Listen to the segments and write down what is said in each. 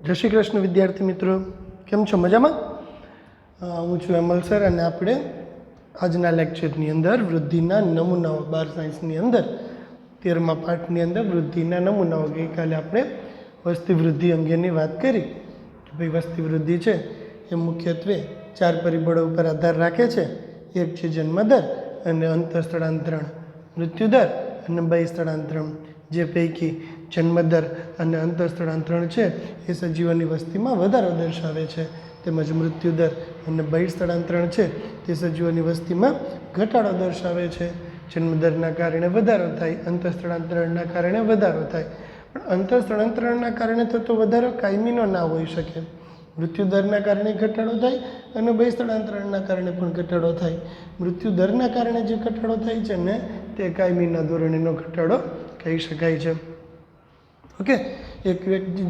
જય શ્રી કૃષ્ણ વિદ્યાર્થી મિત્રો, કેમ છો? મજામાં? હું છું અમલ સર અને આપણે આજના લેક્ચરની અંદર વૃદ્ધિના નમૂનાઓ 12 સાયન્સની અંદર 13મા પાઠની અંદર વૃદ્ધિના નમૂનાઓ ગઈકાલે આપણે વસ્તી વૃદ્ધિ અંગેની વાત કરી કે ભાઈ વસ્તી વૃદ્ધિ છે એ મુખ્યત્વે 4 પરિબળો ઉપર આધાર રાખે છે. એક છે જન્મદર અને અંતઃસ્થળાંતરણ મૃત્યુદર અને બાહ્ય સ્થળાંતરણ, જે પૈકી જન્મદર અને અંતઃસ્થળાંતરણ છે એ સજીવોની વસ્તીમાં વધારો દર્શાવે છે, તેમજ મૃત્યુદર અને બાહ્ય સ્થળાંતરણ છે તે સજીવોની વસ્તીમાં ઘટાડો દર્શાવે છે. જન્મદરના કારણે વધારો થાય, અંતઃસ્થળાંતરણના કારણે વધારો થાય, પણ અંતઃસ્થળાંતરણના કારણે થતો વધારો કાયમીનો ના હોઈ શકે. મૃત્યુદરના કારણે ઘટાડો થાય અને બાહ્ય સ્થળાંતરણના કારણે પણ ઘટાડો થાય. મૃત્યુદરના કારણે જે ઘટાડો થાય છે ને તે કાયમીના ધોરણેનો ઘટાડો કહી શકાય છે. ઓકે, એક વ્યક્તિ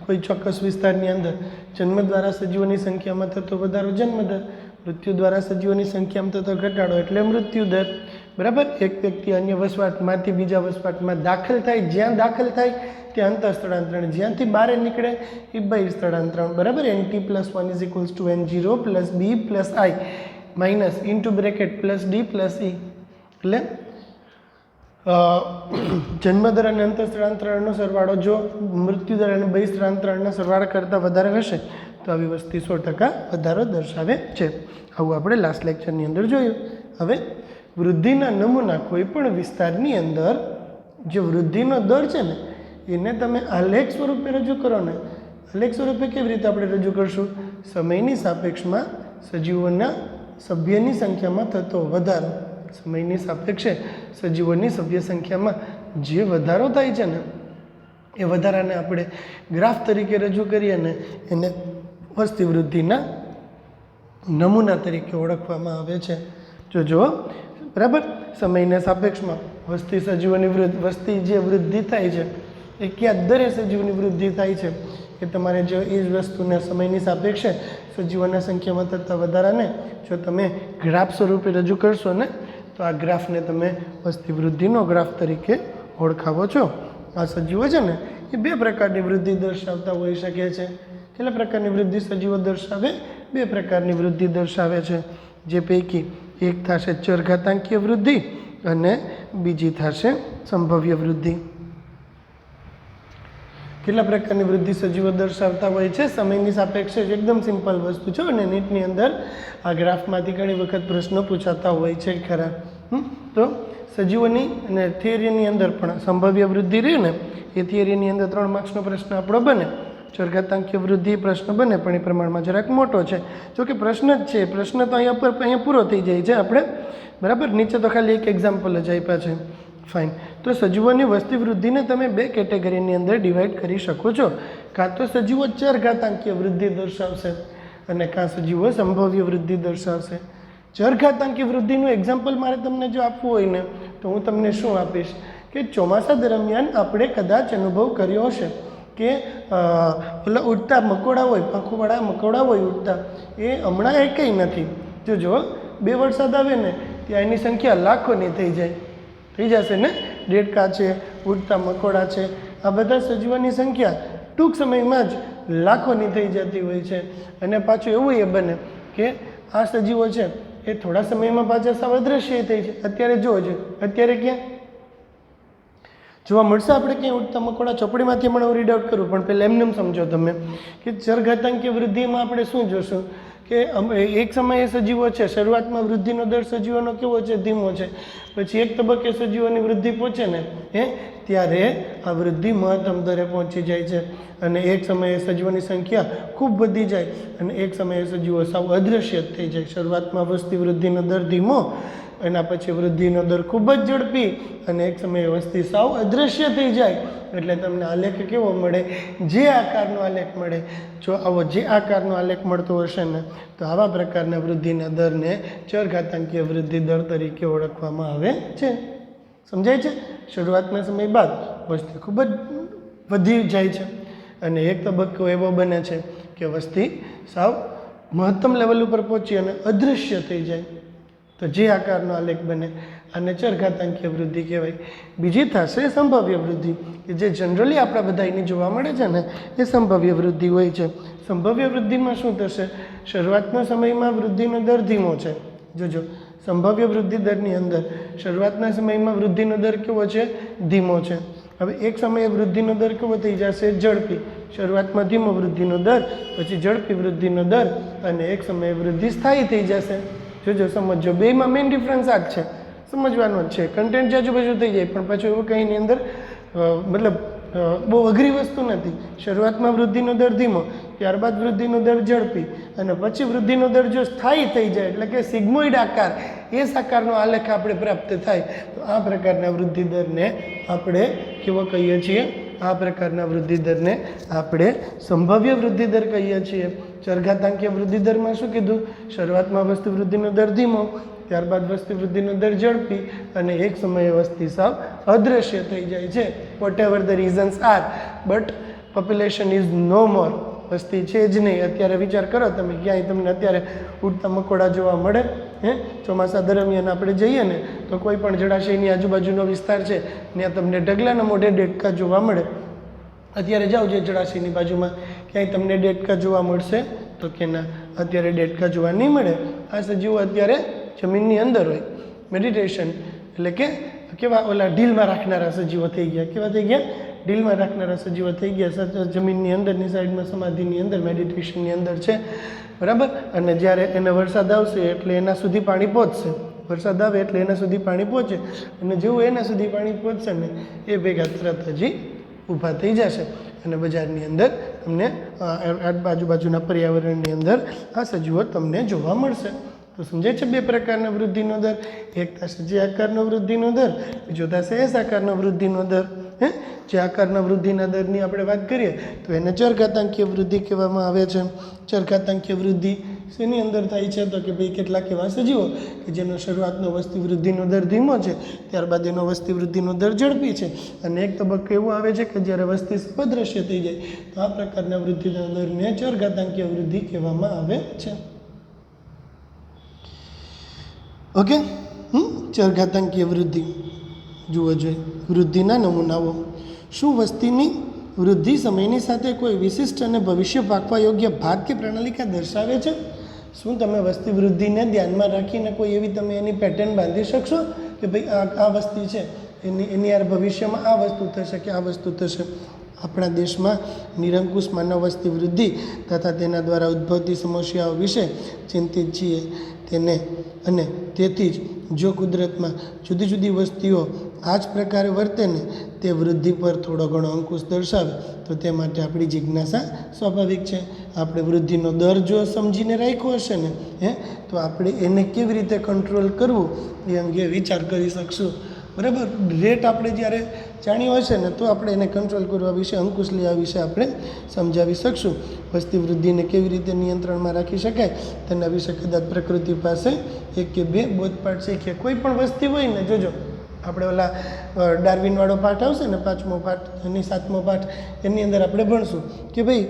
કોઈ ચોક્કસ વિસ્તારની અંદર જન્મ દ્વારા સજીવોની સંખ્યામાં થતો વધારો જન્મદર, મૃત્યુ દ્વારા સજીવોની સંખ્યામાં થતો ઘટાડો એટલે મૃત્યુદર. બરાબર. એક વ્યક્તિ અન્ય વસવાટમાંથી બીજા વસવાટમાં દાખલ થાય, જ્યાં દાખલ થાય ત્યાં અંતઃસ્થળાંતરણ, જ્યાંથી બહાર નીકળે એ બાહ્ય સ્થળાંતરણ. બરાબર. NT+1 = N0 + B + I minus into bracket +D + E. એટલે જન્મદર અને અંતઃસ્થળાંતરણનો સરવાળો જો મૃત્યુદર અને બાહ્ય સ્થળાંતરણના સરવાળા કરતાં વધારે હશે તો આવી વસ્તી 100% વધારો દર્શાવે છે. આવું આપણે લાસ્ટ લેક્ચરની અંદર જોયું. હવે વૃદ્ધિના નમૂના કોઈ પણ વિસ્તારની અંદર જે વૃદ્ધિનો દર છે ને એને તમે આલેખ સ્વરૂપે રજૂ કરો ને. આલેખ સ્વરૂપે કેવી રીતે આપણે રજૂ કરશું? સમયની સાપેક્ષમાં સજીવોના સભ્યની સંખ્યામાં થતો વધારો, સમયની સાપેક્ષે સજીવોની સભ્ય સંખ્યામાં જે વધારો થાય છે ને એ વધારાને આપણે ગ્રાફ તરીકે રજૂ કરીએ ને એને વસ્તી વૃદ્ધિના નમૂના તરીકે ઓળખવામાં આવે છે. જો બરાબર, સમયના સાપેક્ષમાં વસ્તી સજીવોની વસ્તી જે વૃદ્ધિ થાય છે એ કયા દરે સજીવની વૃદ્ધિ થાય છે એ તમારે જો એ જ વસ્તુને સમયની સાપેક્ષે સજીવોના સંખ્યામાં થતા વધારાને જો તમે ગ્રાફ સ્વરૂપે રજૂ કરશો ને તો આ ગ્રાફને તમે વસ્તી વૃદ્ધિનો ગ્રાફ તરીકે ઓળખાવો છો. આ સજીવો છે ને એ 2 પ્રકારની વૃદ્ધિ દર્શાવતા હોઈ શકે છે. કેટલા પ્રકારની વૃદ્ધિ સજીવો દર્શાવે? 2 પ્રકારની વૃદ્ધિ દર્શાવે છે, જે પૈકી એક થશે ચરઘાતાંકીય વૃદ્ધિ અને બીજી થશે સંભવ્ય વૃદ્ધિ. કેટલા પ્રકારની વૃદ્ધિ સજીવો દર્શાવતા હોય છે? સમયની સાપેક્ષે એકદમ સિમ્પલ વસ્તુ છે અને નીટની અંદર આ ગ્રાફમાંથી ઘણી વખત પ્રશ્નો પૂછાતા હોય છે ખરા. તો સજીવોની અને થિયરીની અંદર પણ સંભવ્ય વૃદ્ધિ રહી ને એ થિયરીની અંદર 3 માર્ક્સનો પ્રશ્ન આપણો બને. ચરઘાતાંકીય વૃદ્ધિ પ્રશ્ન બને પણ એ પ્રમાણમાં જરાક મોટો છે. જોકે પ્રશ્ન જ છે, પ્રશ્ન તો અહીંયા પૂરો થઈ જાય છે આપણે. બરાબર. નીચે તો ખાલી એક એક્ઝામ્પલ જ આપ્યા છે. ફાઇન. તો સજીવોની વસ્તી વૃદ્ધિને તમે 2 કેટેગરીની અંદર ડિવાઈડ કરી શકો છો. કાં તો સજીવો ચરઘાતાંકીય વૃદ્ધિ દર્શાવશે અને કાં સજીવો સંભવ્ય વૃદ્ધિ દર્શાવશે. ચરઘાતાંકીય વૃદ્ધિનું એક્ઝામ્પલ મારે તમને જો આપવું હોય ને તો હું તમને શું આપીશ કે ચોમાસા દરમિયાન આપણે કદાચ અનુભવ કર્યો હશે કે પેલા ઉડતા મકોડા હોય, પાંખોવાળા મકોડા હોય ઉડતા, એ હમણાં એકેય નથી. જો 2 વરસાદ આવે ને ત્યાં એની સંખ્યા લાખોની થઈ જશે ને. દેડકા છે, ઉડતા મકોડા છે, આ બધા સજીવોની સંખ્યા ટૂંક સમયમાં જ લાખોની થઈ જતી હોય છે. અને પાછું એવું એ બને કે આ સજીવો છે એ થોડા સમયમાં પાછા સાવ અદૃશ્ય થઈ છે. અત્યારે જોજો, અત્યારે ક્યાં જોવા મળશે આપણે ક્યાંય ઉડતા મકોડા? ચોપડીમાંથી હમણાં હું રીડ આઉટ કરું, પણ પહેલાં એમને સમજો તમે કે ચરઘાતાંકીય વૃદ્ધિમાં આપણે શું જોશું કે એક સમયે સજીવો છે, શરૂઆતમાં વૃદ્ધિનો દર સજીવોનો કેવો છે? ધીમો છે. પછી એક તબક્કે સજીવોની વૃદ્ધિ પહોંચે ને ત્યારે આ વૃદ્ધિ મહત્તમ દરે પહોંચી જાય છે અને એક સમયે સજીવોની સંખ્યા ખૂબ વધી જાય અને એક સમયે સજીવો સાવ અદૃશ્ય થઈ જાય. શરૂઆતમાં વસ્તી વૃદ્ધિનો દર ધીમો, એના પછી વૃદ્ધિનો દર ખૂબ જ ઝડપી અને એક સમયે વસ્તી સાવ અદૃશ્ય થઈ જાય. એટલે તમને આલેખ કેવો મળે? જે આકારનો આલેખ મળે. જો આવો જે આકારનો આલેખ મળતો હશે ને તો આવા પ્રકારના વૃદ્ધિના દરને ચરઘાતાંકીય વૃદ્ધિ દર તરીકે ઓળખવામાં આવે છે. સમજાય છે? શરૂઆતના સમય બાદ વસ્તી ખૂબ જ વધી જાય છે અને એક તબક્કો એવો બને છે કે વસ્તી સાવ મહત્તમ લેવલ ઉપર પહોંચી અને અદૃશ્ય થઈ જાય. તો તો જે આકારનો આલેખ બને આને ચરઘાતાંકીય વૃદ્ધિ કહેવાય. બીજી થશે સંભાવ્ય વૃદ્ધિ, કે જે જનરલી આપણા બધાની જોવા મળે છે ને એ સંભાવ્ય વૃદ્ધિ હોય છે. સંભાવ્ય વૃદ્ધિમાં શું થશે? શરૂઆતના સમયમાં વૃદ્ધિનો દર ધીમો છે. જોજો, સંભાવ્ય વૃદ્ધિ દરની અંદર શરૂઆતના સમયમાં વૃદ્ધિનો દર કેવો છે? ધીમો છે. હવે એક સમયે વૃદ્ધિનો દર કેવો થઈ જશે? ઝડપી. શરૂઆતમાં ધીમો વૃદ્ધિનો દર, પછી ઝડપી વૃદ્ધિનો દર, અને એક સમયે વૃદ્ધિ સ્થાયી થઈ જશે. જોજો, સમજો, બેમાં મેઇન ડિફરન્સ આ જ છે, સમજવાનો જ છે. કન્ટેન્ટ જે આજુબાજુ થઈ જાય, પણ પાછું એવું કંઈની અંદર મતલબ બહુ અઘરી વસ્તુ નથી. શરૂઆતમાં વૃદ્ધિનો દર ધીમો, ત્યારબાદ વૃદ્ધિનો દર ઝડપી, અને પછી વૃદ્ધિનો દર જો સ્થાયી થઈ જાય એટલે કે સિગ્મોઇડ આકાર, એ આકારનો આલેખ આપણે પ્રાપ્ત થાય, તો આ પ્રકારના વૃદ્ધિ દરને આપણે કેવો કહીએ છીએ? આ પ્રકારના વૃદ્ધિ દરને આપણે સંભાવ્ય વૃદ્ધિ દર કહીએ છીએ. ચરઘાતાંકીય વૃદ્ધિ દરમાં શું કીધું? શરૂઆતમાં વસ્તી વૃદ્ધિનો દર ધીમો, ત્યારબાદ વસ્તી વૃદ્ધિનો દર ઝડપી, અને એક સમયે વસ્તી સાવ અદૃશ્ય થઈ જાય છે. Whatever the reasons are, but population is no more. વસ્તી છે જ નહીં. અત્યારે વિચાર કરો તમે, ક્યાંય તમને અત્યારે ઉડતા મકોડા જોવા મળે? ચોમાસા દરમિયાન આપણે જઈએ ને તો કોઈ પણ જળાશયની આજુબાજુનો વિસ્તાર છે ત્યાં તમને ઢગલાના મોઢે ડેડકા જોવા મળે. અત્યારે જાઓ જે જળાશયની બાજુમાં, ક્યાંય તમને ડેડકા જોવા મળશે? તો કે ના, અત્યારે ડેડકા જોવા નહીં મળે. આ સજીવો અત્યારે જમીનની અંદર હોય. મેડિટેશન એટલે કે કેવા ઓલા ઢીલમાં રાખનારા સજીવો થઈ ગયા. કેવા થઈ ગયા? ઢીલમાં રાખનારા સજીવો થઈ ગયા. જમીનની અંદરની સાઈડમાં સમાધિની અંદર, મેડિટેશનની અંદર છે, બરાબર. અને જ્યારે એને વરસાદ આવશે એટલે એના સુધી પાણી પહોંચશે. વરસાદ આવે એટલે એના સુધી પાણી પહોંચે, અને જેવું એના સુધી પાણી પહોંચશે ને એ ભેગા તરત જ ઊભા થઈ જશે, અને બજારની અંદર તમને આજુબાજુના પર્યાવરણની અંદર આ સજીવો તમને જોવા મળશે. તો સમજાય છે બે પ્રકારના વૃદ્ધિનો દર? એક થશે જે આકારનો વૃદ્ધિનો દર, બીજો થશે એસ આકારનો વૃદ્ધિનો દર. જે આકારના વૃદ્ધિના દરની આપણે વાત કરીએ તો એને ચરઘાતાંકીય વૃદ્ધિ કહેવામાં આવે છે. ચરઘાતાંકીય વૃદ્ધિ શેની અંદર થાય છે? તો કે ભાઈ કેટલાક એવા સજીવો કે જેનો શરૂઆતનો વસ્તી વૃદ્ધિનો દર ધીમો છે, ત્યારબાદ એનો વસ્તી વૃદ્ધિનો દર ઝડપી છે, અને એક તબક્કો એવો આવે છે કે જ્યારે વસ્તી અદૃશ્ય થઈ જાય, તો આ પ્રકારના વૃદ્ધિના દરને ચરઘાતાંકીય વૃદ્ધિ કહેવામાં આવે છે. ઓકે, ચરઘાતાંકીય વૃદ્ધિ જુઓ જોઈએ. વૃદ્ધિના નમૂનાઓ. શું વસ્તીની વૃદ્ધિ સમયની સાથે કોઈ વિશિષ્ટ અને ભવિષ્ય પાકવા યોગ્ય ભાત કે પ્રણાલિકા દર્શાવે છે? શું તમે વસ્તી વૃદ્ધિને ધ્યાનમાં રાખીને કોઈ એવી તમે એની પેટર્ન બાંધી શકશો કે ભાઈ આ વસ્તી છે એની યાર ભવિષ્યમાં આ વસ્તુ થશે કે આ વસ્તુ થશે? આપણા દેશમાં નિરંકુશ માનવ વસ્તી વૃદ્ધિ તથા તેના દ્વારા ઉદ્ભવતી સમસ્યાઓ વિશે ચિંતિત છીએ. અને તેથી જ જો કુદરતમાં જુદી જુદી વસ્તીઓ આ જ પ્રકારે વર્તે ને તે વૃદ્ધિ પર થોડો ઘણો અંકુશ દર્શાવે તો તે માટે આપણી જિજ્ઞાસા સ્વાભાવિક છે. આપણે વૃદ્ધિનો દર જો સમજીને રાખ્યો હશે ને તો આપણે એને કેવી રીતે કંટ્રોલ કરવું એ અંગે વિચાર કરી શકશું, બરાબર. રેટ આપણે જ્યારે જાણ્યો હશે ને તો આપણે એને કંટ્રોલ કરવા વિશે, અંકુશ લેવા વિશે આપણે સમજાવી શકશું. વસ્તી વૃદ્ધિને કેવી રીતે નિયંત્રણમાં રાખી શકાય તેના વિશે કદાચ પ્રકૃતિ પાસે એક કે બે બોધપાઠ શીખીએ. કોઈ પણ વસ્તી હોય ને, જોજો આપણે ઓલા ડાર્વિનવાળો પાઠ આવશે ને, 5મો પાઠ અને 7મો પાઠ, એની અંદર આપણે ભણશું કે ભાઈ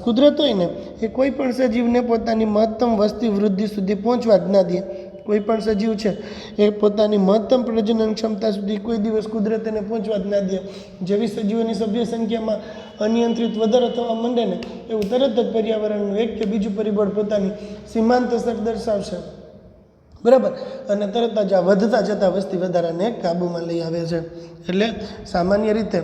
કુદરત હોય ને એ કોઈ પણ સજીવને પોતાની મહત્તમ વસ્તી વૃદ્ધિ સુધી પહોંચવા જ ના દે. કોઈ પણ સજીવ છે એ પોતાની મહત્તમ પ્રજનન ક્ષમતા સુધી કોઈ દિવસ કુદરત એને પહોંચવા જ ના દે. જેવી સજીવોની સભ્ય સંખ્યામાં અનિયંત્રિત વધારો થવા માંડે ને એવું તરત જ પર્યાવરણનું એક કે બીજું પરિબળ પોતાની સીમાંત અસર દર્શાવશે, બરાબર. અને તરત જ આ વધતા જતા વસ્તી વધારાને કાબૂમાં લઈ આવે છે. એટલે સામાન્ય રીતે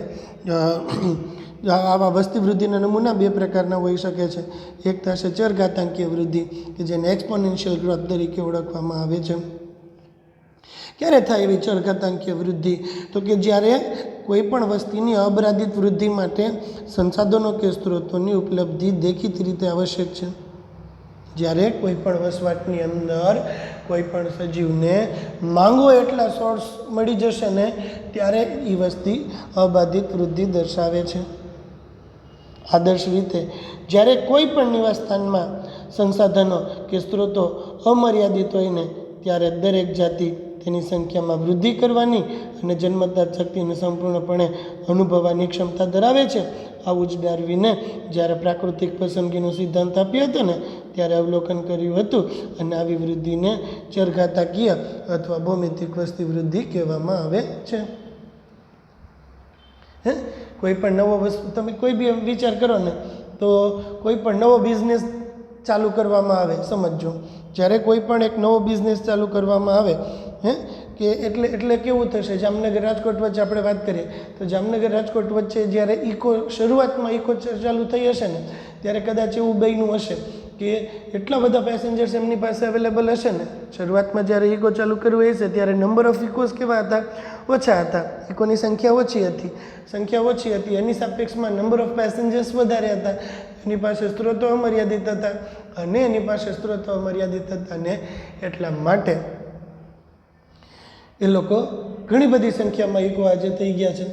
આવા વસ્તી વૃદ્ધિના નમૂના બે પ્રકારના હોઈ શકે છે. એક થશે ચરઘાતાંકીય વૃદ્ધિ કે જેને એક્સપોનેન્શિયલ ગ્રોથ તરીકે ઓળખવામાં આવે છે. ક્યારે થાય એવી ચરઘાતાંકીય વૃદ્ધિ? તો કે જ્યારે કોઈ પણ વસ્તીની અપરાધિત વૃદ્ધિ માટે સંસાધનો કે સ્ત્રોતોની ઉપલબ્ધિ દેખીતી રીતે આવશ્યક છે. જ્યારે કોઈ પણ વસવાટની અંદર કોઈ પણ સજીવને માંગો એટલા સોર્સ મળી જશે ને ત્યારે એ વસ્તી અબાધિત વૃદ્ધિ દર્શાવે છે. આદર્શ રીતે જ્યારે કોઈ પણ નિવાસસ્થાનમાં સંસાધનો કે સ્ત્રોતો અમર્યાદિત હોય ને ત્યારે દરેક જાતિ તેની સંખ્યામાં વૃદ્ધિ કરવાની અને જન્મજાત શક્તિને સંપૂર્ણપણે અનુભવવાની ક્ષમતા ધરાવે છે. આવું જ ડાર્વિને જ્યારે પ્રાકૃતિક પસંદગીનો સિદ્ધાંત આપ્યો હતો ને ત્યારે અવલોકન કર્યું હતું અને આવી વૃદ્ધિને ચરઘાતાકીય અથવા ભૌમિતિક વસ્તી વૃદ્ધિ કહેવામાં આવે છે. કોઈ પણ નવો વસ્તુ તમે કોઈ બી વિચાર કરો ને તો કોઈ પણ નવો બિઝનેસ ચાલુ કરવામાં આવે, સમજો જ્યારે કોઈ પણ એક નવો બિઝનેસ ચાલુ કરવામાં આવે કે એટલે કેવું થશે, જામનગર રાજકોટ વચ્ચે આપણે વાત કરીએ તો જામનગર રાજકોટ વચ્ચે જ્યારે શરૂઆતમાં ઇકો ચાલુ થઈ હશે ને ત્યારે કદાચ એવું બન્યું હશે કે એટલા બધા પેસેન્જર્સ એમની પાસે અવેલેબલ હશે ને, શરૂઆતમાં જ્યારે ઇકો ચાલુ કરવું હશે ત્યારે નંબર ઓફ ઇકોસ કેવા હતા, ઓછા હતા, ઇકોની સંખ્યા ઓછી હતી, એની સાપેક્ષમાં નંબર ઓફ પેસેન્જર્સ વધારે હતા, એની પાસે સ્ત્રોતો અમર્યાદિત હતા અને એટલા માટે એ લોકો ઘણી બધી સંખ્યામાં ઇકો આજે થઈ ગયા છે.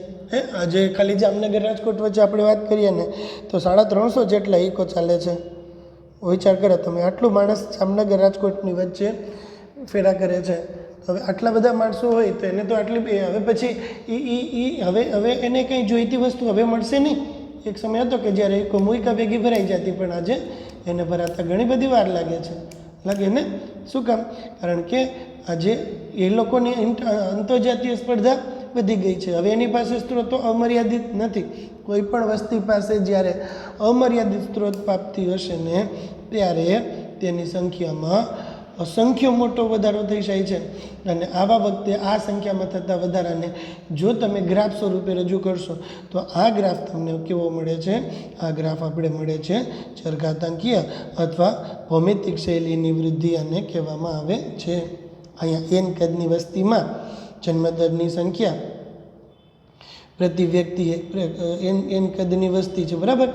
આજે ખાલી જામનગર રાજકોટ વચ્ચે આપણે વાત કરીએ ને તો 350 જેટલા ઇકો ચાલે છે. વિચાર કરો તમે, આટલું માણસ જામનગર રાજકોટની વચ્ચે ફેરા કરે છે. હવે આટલા બધા માણસો હોય તો એને તો હવે પછી હવે એને કંઈ જોઈતી વસ્તુ હવે મળશે નહીં. એક સમય હતો કે જ્યારે ઇકો મૂકા ભેગી ભરાઈ જતી, પણ આજે એને ભરાતા ઘણી બધી વાર લાગે ને. શું કામ? કારણ કે આજે એ લોકોની આંતરજાતીય સ્પર્ધા વધી ગઈ છે. હવે એની પાસે સ્ત્રોતો અમર્યાદિત નથી. કોઈ પણ વસ્તી પાસે જ્યારે અમર્યાદિત સ્ત્રોત પ્રાપ્તિ હશે ને ત્યારે તેની સંખ્યામાં અસંખ્ય મોટો વધારો થઈ જાય છે. અને આવા વખતે આ સંખ્યામાં થતા વધારાને જો તમે ગ્રાફ સ્વરૂપે રજૂ કરશો તો આ ગ્રાફ તમને કેવો મળે છે? આ ગ્રાફ આપણે મળે છે ચરઘાતાંકીય અથવા ભૌમિતિક શૈલીની વૃદ્ધિ આને કહેવામાં આવે છે. અહીંયા n કદની વસ્તીમાં જન્મદરની સંખ્યા પ્રતિ વ્યક્તિ n કદની વસ્તી છે, બરાબર.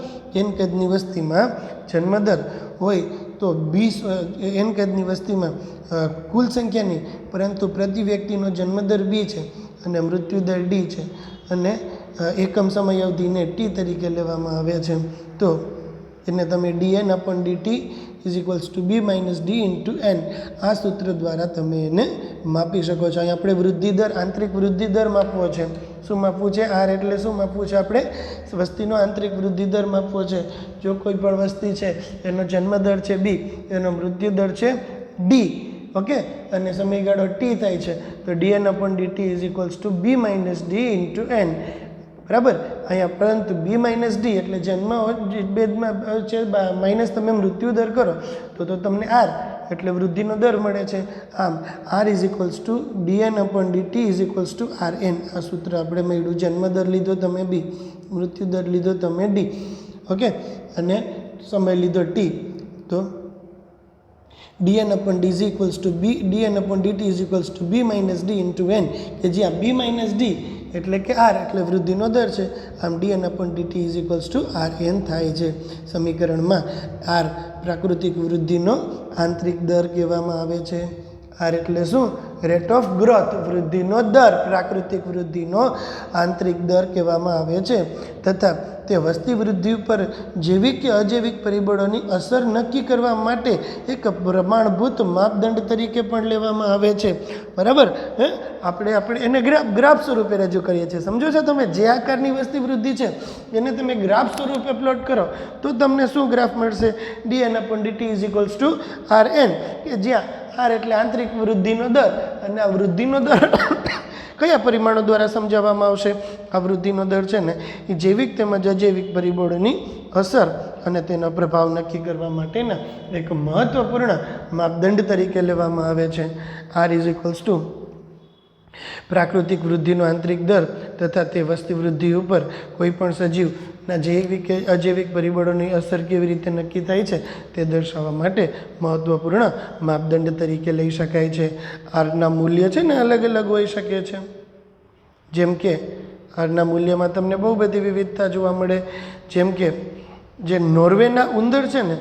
n કદની વસ્તીમાં જન્મદર હોય તો 20 n કદની વસ્તીમાં કુલ સંખ્યાની, પરંતુ પ્રતિ વ્યક્તિનો જન્મદર b છે અને મૃત્યુદર d છે અને એકમ સમયાવધિને t તરીકે લેવામાં આવે છે. તો એને તમે dn/dt = b - d × n આ સૂત્ર દ્વારા તમે એને માપી શકો છો. અહીં આપણે વૃદ્ધિદર, આંતરિક વૃદ્ધિદર માપવો છે. શું માપવું છે? r એટલે શું માપવું છે? આપણે વસ્તીનો આંતરિક વૃદ્ધિદર માપવો છે. જો કોઈ પણ વસ્તી છે એનો જન્મદર છે b, એનો મૃત્યુદર છે d, ઓકે, અને સમયગાળો t થાય છે તો dn/dt = b - d × n, બરાબર. અહીંયા પરંતુ b - d એટલે જન્મ ભેદમાં છે માઇનસ તમે મૃત્યુદર કરો તો તમને r એટલે વૃદ્ધિનો દર મળે છે. આમ r = dn/dt = rn. આ સૂત્ર આપણે મળ્યું. જન્મદર લીધો તમે b, મૃત્યુદર લીધો તમે d, ઓકે, અને સમય લીધો t, તો dn/dt = b - d × n, કે જ્યાં b - d એટલે કે r એટલે વૃદ્ધિનો દર છે. આમ dn/dt = rn થાય છે. સમીકરણમાં r પ્રાકૃતિક વૃદ્ધિનો આંતરિક દર કહેવામાં આવે છે. r એટલે શું? રેટ ઓફ ગ્રોથ, વૃદ્ધિનો દર, પ્રાકૃતિક વૃદ્ધિનો આંતરિક દર કહેવામાં આવે છે. તથા તે વસ્તી વૃદ્ધિ ઉપર જૈવિક કે અજૈવિક પરિબળોની અસર નક્કી કરવા માટે એક પ્રમાણભૂત માપદંડ તરીકે પણ લેવામાં આવે છે, બરાબર. આપણે એને ગ્રાફ સ્વરૂપે રજૂ કરીએ છીએ. સમજો છો તમે? જે આકારની વસ્તી વૃદ્ધિ છે એને તમે ગ્રાફ સ્વરૂપે પ્લોટ કરો તો તમને શું ગ્રાફ મળશે? dn/dt = rn, કે જ્યાં r એટલે આંતરિક વૃદ્ધિનો દર અને આ વૃદ્ધિનો દર કયા પરિમાણો દ્વારા સમજાવવામાં આવશે? આ વૃદ્ધિનો દર છે ને એ જૈવિક તેમજ અજૈવિક પરિબળોની અસર અને તેનો પ્રભાવ નક્કી કરવા માટેના એક મહત્વપૂર્ણ માપદંડ તરીકે લેવામાં આવે છે. r = પ્રાકૃતિક વૃદ્ધિનો આંતરિક દર તથા તે વસ્તી વૃદ્ધિ ઉપર કોઈપણ સજીવના જૈવિક કે અજૈવિક પરિબળોની અસર કેવી રીતે નક્કી થાય છે તે દર્શાવવા માટે મહત્વપૂર્ણ માપદંડ તરીકે લઈ શકાય છે. આરના મૂલ્ય છે ને અલગ અલગ હોઈ શકે છે. જેમ કે આરના મૂલ્યમાં તમને બહુ બધી વિવિધતા જોવા મળે. જેમ કે જે નોર્વેના ઉંદર છે ને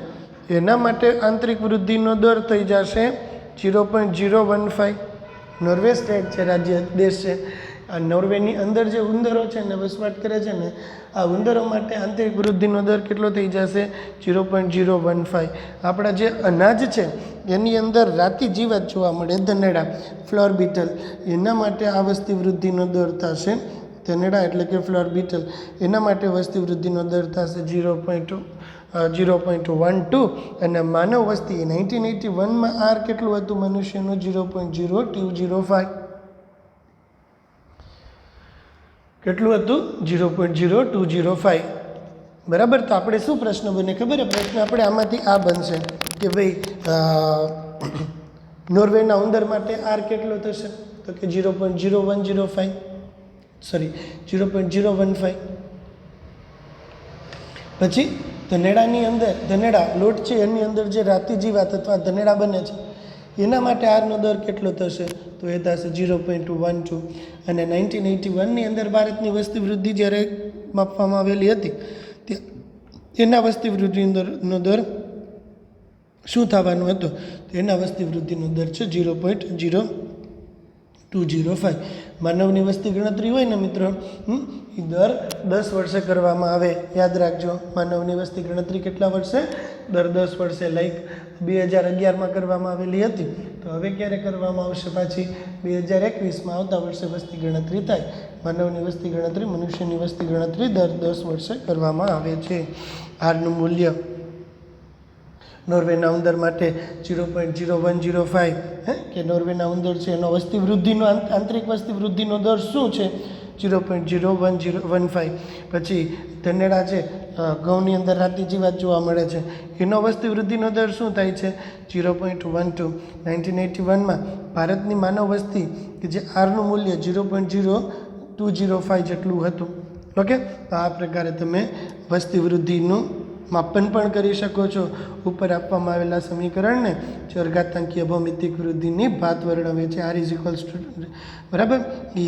એના માટે આંતરિક વૃદ્ધિનો દર થઈ જશે 0.015. નોર્વે સ્ટેટ છે, રાજ્ય, દેશ છે. આ નોર્વેની અંદર જે ઉંદરો છે ને વસવાટ કરે છે ને આ ઉંદરો માટે આંતરિક વૃદ્ધિનો દર કેટલો થઈ જશે? 0.015. આપણા જે અનાજ છે એની અંદર રાતી જીવાત જોવા મળે, ધનેડા, ફ્લોર બીટલ, એના માટે આ વસ્તી વૃદ્ધિનો દર થશે, ધનેડા એટલે કે ફ્લોર બીટલ, એના માટે વસ્તી વૃદ્ધિનો દર થશે 0.115. 0.12 અને માનવ વસ્તી 1981માં આર કેટલું હતું મનુષ્યનું 0.0205 કેટલું હતું 0.0205 બરાબર. તો આપણે શું પ્રશ્ન બને ખબર છે? પ્રશ્ન આપણે આમાંથી આ બનશે કે ભાઈ નોર્વેના ઉંદર માટે આર કેટલો થશે તો કે 0.0105 સોરી 0.015. પછી ધનેડા લોટ છે એની અંદર જે રાતી જીવાત અથવા ધનેડા બને છે એના માટે આરનો દર કેટલો થશે તો એ થશે 0.12. અને 1981ની અંદર ભારતની વસ્તી વૃદ્ધિ જ્યારે માપવામાં આવેલી હતી એના વસ્તી વૃદ્ધિનો દર શું થવાનો હતો તો એના વસ્તી વૃદ્ધિનો દર છે 0.0205. માનવની વસ્તી ગણતરી હોય ને મિત્રો એ દર 10 વર્ષે કરવામાં આવે. યાદ રાખજો, માનવની વસ્તી ગણતરી કેટલા વર્ષે? દર 10 વર્ષે. લાઈક 2011માં કરવામાં આવેલી હતી તો હવે ક્યારે કરવામાં આવશે? પાછી 2021માં આવતા વર્ષે વસ્તી ગણતરી થાય. માનવની વસ્તી ગણતરી, મનુષ્યની વસ્તી ગણતરી દર 10 વર્ષે કરવામાં આવે છે. આરનું મૂલ્ય નોર્વેના ઉંદર માટે 0.0105 કે નોર્વેના ઉંદર છે એનો વસ્તી વૃદ્ધિનો આંતરિક વસ્તી વૃદ્ધિનો દર શું છે 0.0115. પછી ધનેડા છે ઘઉંની અંદર રાતી જીવાત જોવા મળે છે એનો વસ્તી વૃદ્ધિનો દર શું થાય છે 0.12. 1981માં ભારતની માનવ વસ્તી કે જે આરનું મૂલ્ય 0.0205 જેટલું હતું. ઓકે, તો આ પ્રકારે તમે વસ્તી વૃદ્ધિનું માપન પણ કરી શકો છો. ઉપર આપવામાં આવેલા સમીકરણને ચરઘાતાંકીય ભૌમિતિક વૃદ્ધિની ભાત વર્ણવે છે. આર ઇઝ ઇક્વલ્સ ટુ બરાબર એ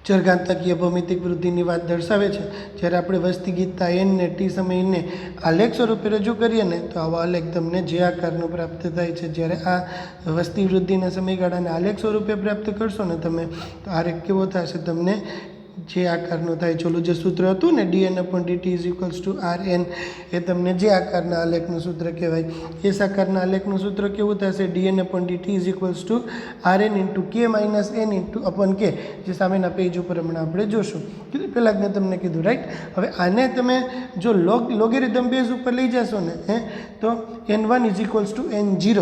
ચરઘાતાંકીય ભૌમિતિક વૃદ્ધિની વાત દર્શાવે છે. જ્યારે આપણે વસ્તી ગીતતા એનને ટી સમયને આલેખ સ્વરૂપે રજૂ કરીએ ને તો આવો આલેખ તમને જે આકારનો પ્રાપ્ત થાય છે. જ્યારે આ વસ્તી વૃદ્ધિના સમયગાળાને આલેખ સ્વરૂપે પ્રાપ્ત કરશો ને તમે તો આલેખ કેવો થશે તમને જે આકારનો થાય. ચોલું જે સૂત્ર હતું ને dn/dt is equals to rn એ તમને જે આકારના આલેખનું સૂત્ર કહેવાય. એ આકારના આલેખનું સૂત્ર કેવું થશે dn/dt is equals to rn into k minus n into upon k, જે સામેના પેજ ઉપર હમણાં આપણે જોશું. કીધું પહેલાં જ મેં તમને કીધું રાઈટ. હવે આને તમે જો લોગેરિધમ બેઝ ઉપર લઈ જશો ને તો n1 is equals to n0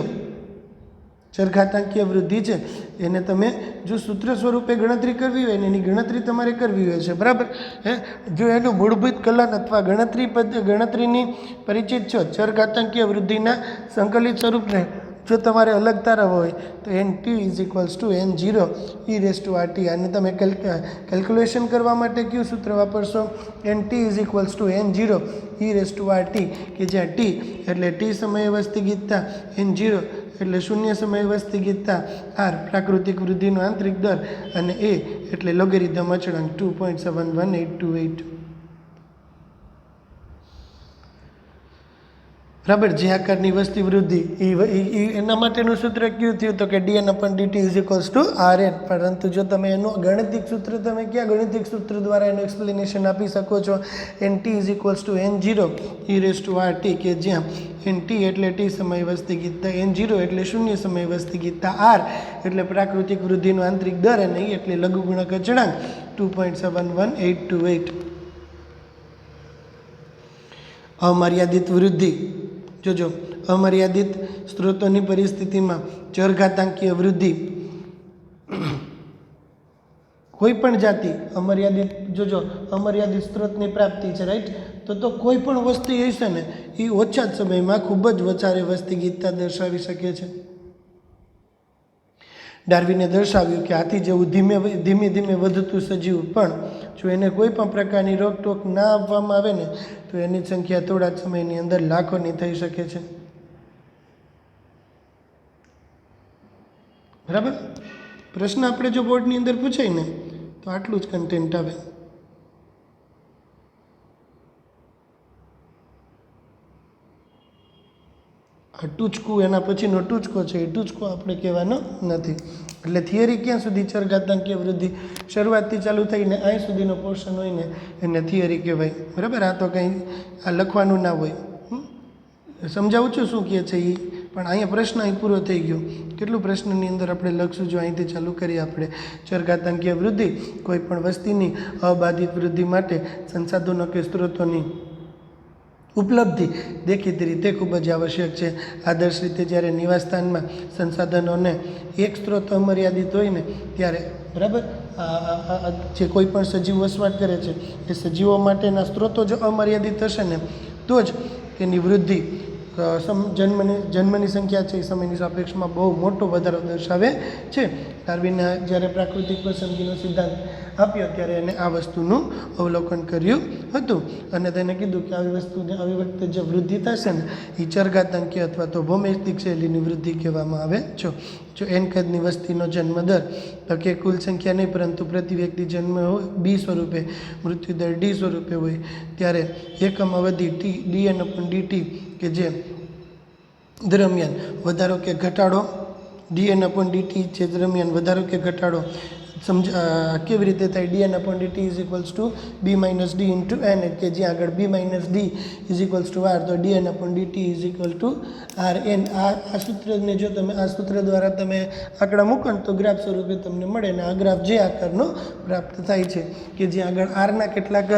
ચરઘાતાંકીય વૃદ્ધિ છે એને તમે જો સૂત્ર સ્વરૂપે ગણતરી કરવી હોય ને એની ગણતરી તમારે કરવી હોય છે બરાબર. જો એનું મૂળભૂત કલન અથવા ગણતરીની પરિચિત છો, ચરઘાતાંકીય વૃદ્ધિના સંકલિત સ્વરૂપને જો તમારે અલગ તારવવા હોય તો nt is equals to n0 e⁻rt. અને તમે કેલ્ક્યુલેશન કરવા માટે કયું સૂત્ર વાપરશો nt is equals to n0 e⁻rt કે જ્યાં t એટલે t સમયે વસ્તી ગીતતા, n0 એટલે શૂન્ય સમય વસ્તી ગીતતા, આર પ્રાકૃતિક વૃદ્ધિનો આંતરિક દર અને એ એટલે લોગેરિધમ અચળાંક 2.71828. બરાબર. જે આકારની વસ્તી વૃદ્ધિ એના માટેનું સૂત્ર કયું થયું તો કે dn/dt is equals to rn. પરંતુ જો તમે એનું ગણિતિક સૂત્ર તમે કયા ગણિતિક સૂત્ર દ્વારા એનું એક્સપ્લેનેશન આપી શકો છો nt is equals to n0 e⁻rt કે જ્યાં nt એટલે t સમય વસ્તી ગીતતા, n0 એટલે શૂન્ય સમય વસ્તી ગીતતા, r એટલે પ્રાકૃતિક વૃદ્ધિનો આંતરિક દર અને e એટલે લઘુગુણક અચળાંક 2.71828. અમર્યાદિત વૃદ્ધિ જોજો, અમર્યાદિત સ્ત્રોતોની પરિસ્થિતિમાં ચરઘાતાંકીય વૃદ્ધિ કોઈ પણ જાતિ અમર્યાદિત જોજો અમર્યાદિત સ્ત્રોતની પ્રાપ્તિ છે રાઈટ. તો કોઈ પણ વસ્તી હશે ને એ ઓછા જ સમયમાં ખૂબ જ વધારે વસ્તી ગીતતા દર્શાવી શકે છે. ડાર્વિને દર્શાવ્યું કે હાથી જેવું ધીમે ધીમે વધતું સજીવ પણ જો એને કોઈ પણ પ્રકારની રોકટોક ના આપવામાં આવે ને તો એની સંખ્યા થોડા જ સમયની અંદર લાખોની થઈ શકે છે. બરાબર. પ્રશ્ન આપણે જો બોર્ડની અંદર પૂછાય ને તો આટલું જ કન્ટેન્ટ આવે. આ ટૂચકું એના પછીનો ટૂચકો છે એ ટૂચકો આપણે કહેવાનો નથી. એટલે થિયરી ક્યાં સુધી ચરઘાતાંકીય વૃદ્ધિ શરૂઆતથી ચાલુ થઈને અહીં સુધીનો પોર્શન હોય ને એને થિયરી કહેવાય. બરાબર. આ તો કંઈ આ લખવાનું ના હોય. સમજાવું છું શું કહે છે એ, પણ અહીંયા પ્રશ્ન અહીં પૂરો થઈ ગયો. કેટલું પ્રશ્નની અંદર આપણે લખશું જો અહીંથી ચાલુ કરીએ આપણે. ચરઘાતાંકીય વૃદ્ધિ કોઈ પણ વસ્તીની અબાધિત વૃદ્ધિ માટે સંસાધનો કે સ્ત્રોતોની ઉપલબ્ધિ દેખીતી રીતે ખૂબ જ આવશ્યક છે. આદર્શ રીતે જ્યારે નિવાસસ્થાનમાં સંસાધનોને એક સ્ત્રોત અમર્યાદિત હોય ને ત્યારે બરાબર જે કોઈ પણ સજીવ વસવાટ કરે છે એ સજીવો માટેના સ્ત્રોતો જો અમર્યાદિત હશે ને તો જ એની વૃદ્ધિ જન્મની સંખ્યા છે એ સમયની સાપેક્ષમાં બહુ મોટો વધારો દર્શાવે છે. ડાર્વિને જ્યારે પ્રાકૃતિક પસંદગીનો સિદ્ધાંત આપ્યો ત્યારે એને આ વસ્તુનું અવલોકન કર્યું હતું અને તેને કીધું કે આવી વખતે જે વૃદ્ધિ થશે ને એ ચરઘાતાંકીય અથવા તો ભૌમિતિક શૈલીની વૃદ્ધિ કહેવામાં આવે છે. જો n કદની વસ્તીનો જન્મદર તો કે કુલ સંખ્યા નહીં પરંતુ પ્રતિ વ્યક્તિ જન્મ હોય b સ્વરૂપે, મૃત્યુદર d સ્વરૂપે હોય ત્યારે એકમ અવધિ dn/dt કે જે દરમિયાન વધારો કે ઘટાડો dn/dt જે દરમિયાન વધારો કે ઘટાડો કેવી રીતે થાય dn/dt = b - d × n કે જ્યાં આગળ b - d = r તો dn/dt = rn. આ સૂત્રને જો તમે આ સૂત્ર દ્વારા તમે આંકડા મૂકો ને તો ગ્રાફ સ્વરૂપે તમને મળે ને આ ગ્રાફ જે આકારનો પ્રાપ્ત થાય છે કે જ્યાં આગળ આરના કેટલાક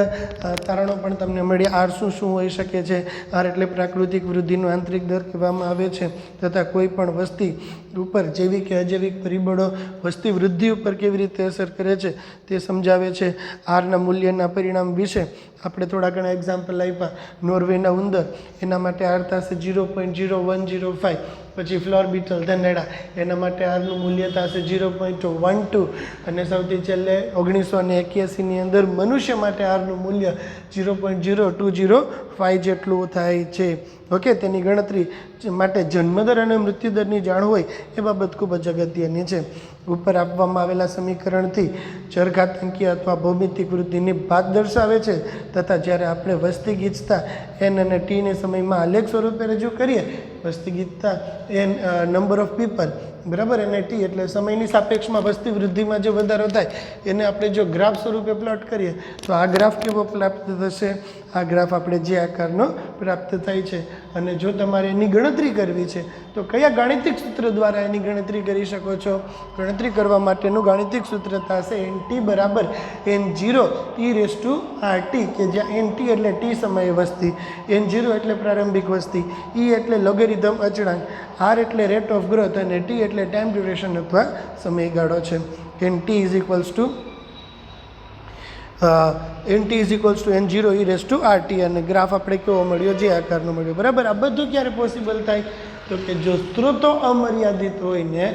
તારણો પણ તમને મળે. આર શું હોઈ શકે છે? આર એટલે પ્રાકૃતિક વૃદ્ધિનો આંતરિક દર કહેવામાં આવે છે તથા કોઈ પણ વસ્તી ઉપર જૈવિક કે અજૈવિક પરિબળો વસ્તી વૃદ્ધિ ઉપર કેવી રીતે અસર કરે છે તે સમજાવે છે. આરના મૂલ્યના પરિણામ વિશે આપણે થોડા ઘણા એક્ઝામ્પલ આપ્યા. નોર્વેના ઉંદર એના માટે આર થશે 0.0105. પછી ફ્લોર બીટલ ધનેડા એના માટે આરનું મૂલ્ય થશે 0.12 અને સૌથી છેલ્લે 1981ની અંદર મનુષ્ય માટે આરનું મૂલ્ય 0.0205 જેટલું થાય છે. ઓકે, તેની ગણતરી માટે જન્મદર અને મૃત્યુદરની જાણ હોય એ બાબત ખૂબ જ અગત્યની છે. ઉપર આપવામાં આવેલા સમીકરણથી ચરઘાતાંકીય અથવા ભૌમિતિક વૃદ્ધિની ભાત દર્શાવે છે તથા જ્યારે આપણે વસ્તી ગીચતા n અને tને સમયમાં આલેખ સ્વરૂપે રજૂ કરીએ, વસ્તી ગીચતા n નંબર ઓફ પીપલ બરાબર અને ટી એટલે સમયની સાપેક્ષમાં વસ્તી વૃદ્ધિમાં જે વધારો થાય એને આપણે જો ગ્રાફ સ્વરૂપે પ્લોટ કરીએ તો આ ગ્રાફ કેવો પ્રાપ્ત થશે? આ ગ્રાફ આપણે જે આકારનો પ્રાપ્ત થાય છે. અને જો તમારે એની ગણતરી કરવી છે તો કયા ગાણિતિક સૂત્ર દ્વારા એની ગણતરી કરી શકો છો? ગણતરી કરવા માટેનું ગાણિતિક સૂત્ર થશે nt = n0e⁻rt કે જ્યાં nt એટલે t સમયે વસ્તી, n0 એટલે પ્રારંભિક વસ્તી, e એટલે લોગેરિધમ અચળાંક, r એટલે રેટ ઓફ ગ્રોથ અને t એટલે ટાઈમ ડ્યુરેશન અથવા સમયગાળો છે. nt = n0e⁻rt અને ગ્રાફ આપણે કેવો મળ્યો? જે આકારનો મળ્યો. બરાબર. આ બધું ક્યારે પોસિબલ થાય? તો કે જો સ્ત્રોતો અમર્યાદિત હોય ને